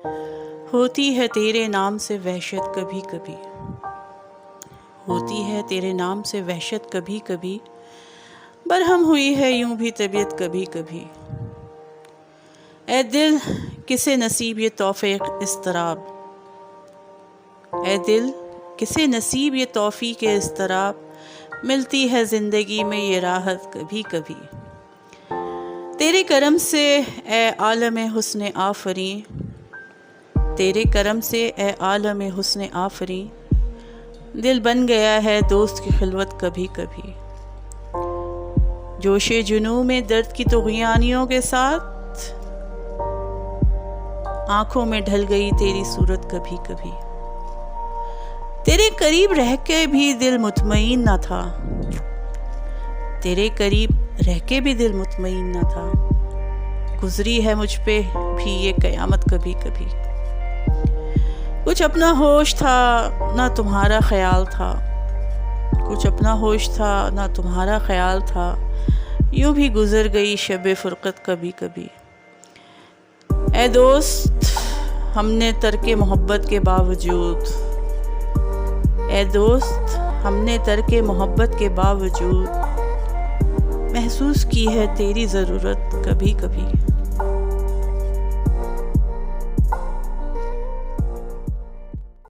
ہوتی ہے تیرے نام سے وحشت کبھی کبھی، ہوتی ہے تیرے نام سے وحشت کبھی کبھی، برہم ہوئی ہے یوں بھی طبیعت کبھی کبھی۔ اے دل کسے نصیب یہ توفیق اضطراب، اے دل کسے نصیب یہ توفیق اضطراب، ملتی ہے زندگی میں یہ راحت کبھی کبھی۔ تیرے کرم سے اے عالم حسن آفریں، تیرے کرم سے اے عالم حسن آفریں، دل بن گیا ہے دوست کی خلوت کبھی کبھی۔ جوش جنوں میں درد کی طغیانیوں کے ساتھ، آنکھوں میں ڈھل گئی تیری صورت کبھی کبھی۔ تیرے قریب رہ کے بھی دل مطمئن نہ تھا، تیرے قریب رہ کے بھی دل مطمئن نہ تھا، گزری ہے مجھ پہ بھی یہ قیامت کبھی کبھی۔ کچھ اپنا ہوش تھا نہ تمہارا خیال تھا، کچھ اپنا ہوش تھا نہ تمہارا خیال تھا، یوں بھی گزر گئی شب فرقت کبھی کبھی۔ اے دوست ہم نے ترک محبت کے باوجود، اے دوست ہم نے ترک محبت کے باوجود، محسوس کی ہے تیری ضرورت کبھی کبھی۔